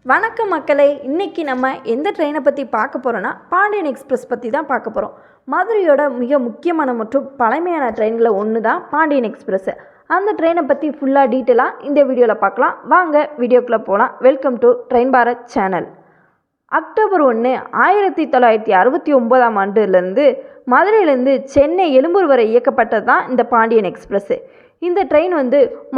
வணக்கம் மக்களே, இன்றைக்கி நம்ம எந்த ட்ரெயினை பற்றி பார்க்க போகிறோன்னா பாண்டியன் எக்ஸ்பிரஸ் பற்றி தான் பார்க்க போகிறோம். மதுரையோட மிக முக்கியமான மற்றும் பழமையான ட்ரெயினில் ஒன்று தான் பாண்டியன் எக்ஸ்பிரஸ். அந்த ட்ரெயினை பற்றி ஃபுல்லாக டீட்டெயிலாக இந்த வீடியோவில் பார்க்கலாம். வாங்க வீடியோக்குள்ளே போகலாம். Welcome to train Bharat channel. October 1, 1969ஆம் ஆண்டுலேருந்து மதுரையிலேருந்து சென்னை எழும்பூர் வரை இயக்கப்பட்டது தான் இந்த பாண்டியன் எக்ஸ்பிரஸ்ஸு. இந்த ட்ரெயின்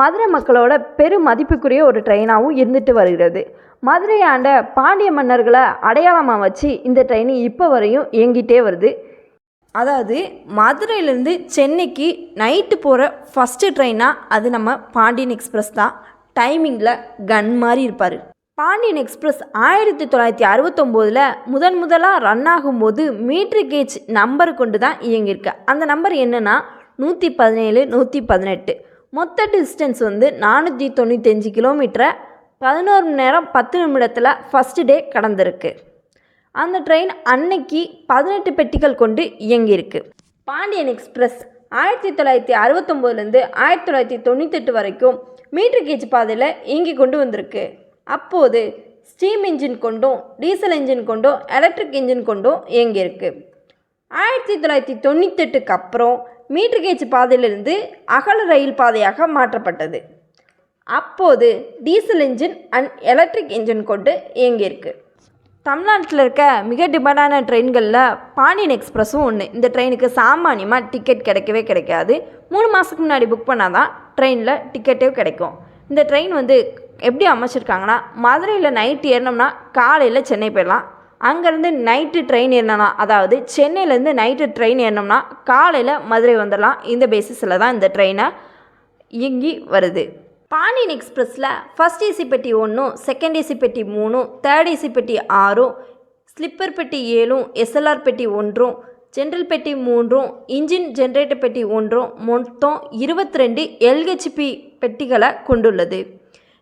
மதுரை மக்களோட பெரும் மதிப்புக்குரிய ஒரு ட்ரெயினாகவும் இருந்துட்டு வருகிறது. மதுரை ஆண்ட பாண்டிய மன்னர்களை அடையாளமாக வச்சு இந்த ட்ரெயின் இப்போ வரையும் இயங்கிட்டே வருது. அதாவது மதுரையிலேருந்து சென்னைக்கு நைட்டு போகிற ஃபஸ்ட்டு ட்ரெயினாக அது நம்ம பாண்டியன் எக்ஸ்பிரஸ் தான். டைமிங்கில் கன் மாதிரி இருப்பார். பாண்டியன் எக்ஸ்பிரஸ் 1969 முதலாக ரன் ஆகும்போது மீட்ரு கேஜ் நம்பர் கொண்டு தான் இயங்கியிருக்கு. அந்த நம்பர் என்னென்னா 117, 118. மொத்த டிஸ்டன்ஸ் 495 கிலோமீட்டரை 11 மணி நேரம் 10 நிமிடத்தில் ஃபஸ்ட்டு டே கடந்திருக்கு. அந்த ட்ரெயின் அன்னைக்கு 18 பெட்டிகள் கொண்டு இயங்கியிருக்கு. பாண்டியன் எக்ஸ்பிரஸ் 1969லேருந்து 1998 வரைக்கும் மீட்ரு கேஜ் பாதையில் இயங்கி கொண்டு வந்திருக்கு. அப்போது ஸ்டீம் இன்ஜின் கொண்டும் டீசல் இன்ஜின் கொண்டும் எலக்ட்ரிக் இன்ஜின் கொண்டும் இயங்கியிருக்கு. 1998க்கு அப்புறம் மீட்ரு கேஜ் பாதையிலிருந்து அகல ரயில் பாதையாக மாற்றப்பட்டது. அப்போது diesel engine and electric engine கொண்டு இயங்கியிருக்கு. தமிழ்நாட்டில் இருக்க மிக டிமாண்டான ட்ரெயின்களில் பாண்டியன் எக்ஸ்பிரஸும் ஒன்று. இந்த ட்ரெயினுக்கு சாமானியமாக டிக்கெட் கிடைக்கவே கிடைக்காது. 3 மாதத்துக்கு முன்னாடி புக் பண்ணால் தான் ட்ரெயினில் டிக்கெட்டே கிடைக்கும். இந்த ட்ரெயின் எப்படி அமைச்சிருக்காங்கன்னா, மதுரையில் நைட்டு ஏறினோம்னா காலையில் சென்னை போயிடலாம். அங்கேருந்து நைட்டு ட்ரெயின் ஏறினோம்னா, அதாவது சென்னையிலேருந்து நைட்டு ட்ரெயின் ஏறினோம்னா காலையில் மதுரை வந்துடலாம். இந்த பேசிஸில் தான் இந்த ட்ரெயினை இயங்கி வருது. பாண்டியன் எக்ஸ்பிரஸில் ஃபஸ்ட் ஏசி பெட்டி 1, செகண்ட் ஏசி பெட்டி 3, தேர்ட் ஏசி பெட்டி 6, ஸ்லிப்பர் பெட்டி 7, எஸ்எல்ஆர் பெட்டி 1, ஜென்ரல் பெட்டி 3, இன்ஜின் ஜென்ரேட்டர் பெட்டி 1, மொத்தம் 22 எல்ஹெச்பி பெட்டிகளை கொண்டுள்ளது.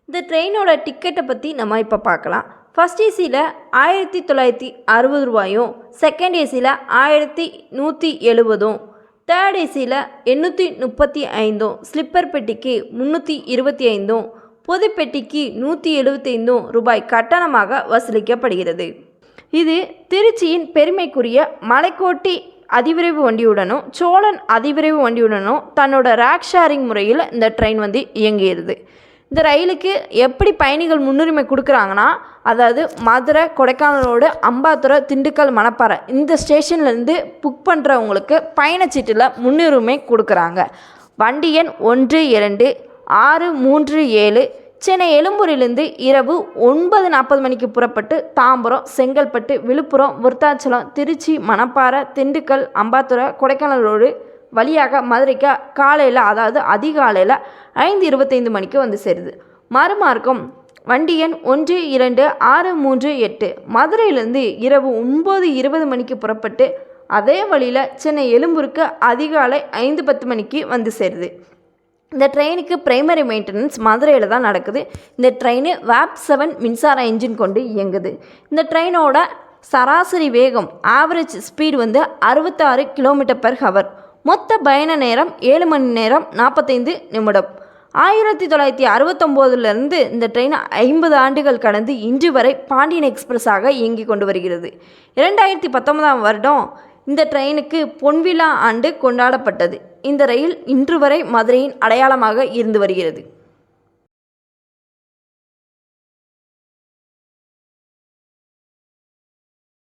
இந்த ட்ரெயினோட டிக்கெட்டை பற்றி நம்ம இப்போ பார்க்கலாம். ஃபஸ்ட் ஏசியில் 1960 ரூபாயும், செகண்ட் ஏசியில் 1170, தேர்ட் ஏசியில் 835, ஸ்லிப்பர் பெட்டிக்கு 325, பொது பெட்டிக்கு 175 ரூபாய் கட்டணமாக வசூலிக்கப்படுகிறது. இது திருச்சியின் பெருமைக்குரிய மலைக்கோட்டை அதிவிரைவு வண்டியுடனும் சோழன் அதிவிரைவு வண்டியுடனும் தன்னோட ரேக் ஷேரிங் முறையில் இந்த ட்ரெயின் இயங்குகிறது. இந்த ரயிலுக்கு எப்படி பயணிகள் முன்னுரிமை கொடுக்குறாங்கன்னா, அதாவது மதுரை, கொடைக்கானலோடு அம்பாத்துறை, திண்டுக்கல், மணப்பாறை இந்த ஸ்டேஷன்லேருந்து புக் பண்ணுறவங்களுக்கு பயணச்சீட்டில் முன்னுரிமை கொடுக்குறாங்க. வண்டி எண் 12637 சென்னை எழும்பூரிலிருந்து இரவு 9:40 மணிக்கு புறப்பட்டு தாம்பரம், செங்கல்பட்டு, விழுப்புரம், விருத்தாச்சலம், திருச்சி, மணப்பாறை, திண்டுக்கல், அம்பாத்துறை, கொடைக்கானலோடு வழியாக மதுரைக்கு காலையில், அதாவது அதிகாலையில் 5:25 மணிக்கு சேருது. மறுமார்க்கம் வண்டி எண் 12638 மதுரையிலேருந்து இரவு 9:20 மணிக்கு புறப்பட்டு அதே வழியில் சென்னை எழும்பூருக்கு அதிகாலை 5:10 மணிக்கு சேருது. இந்த ட்ரெயினுக்கு பிரைமரி மெயின்டெனன்ஸ் மதுரையில் தான் நடக்குது. இந்த ட்ரெயின் வேப் 7 மின்சார இன்ஜின் கொண்டு இயங்குது. இந்த ட்ரெயினோட சராசரி வேகம் ஆவரேஜ் ஸ்பீடு 66 km/h. மொத்த பயண நேரம் 7 மணி நேரம் 45 நிமிடம். 1969லேருந்து இந்த ட்ரெயின் 50 ஆண்டுகள் கடந்து இன்று வரை பாண்டியன் எக்ஸ்பிரஸாக இயங்கி கொண்டு வருகிறது. 2019ஆம் வருடம் இந்த ட்ரெயினுக்கு பொன்விழா ஆண்டு கொண்டாடப்பட்டது. இந்த ரயில் இன்று வரை மதுரையின் அடையாளமாக இருந்து வருகிறது.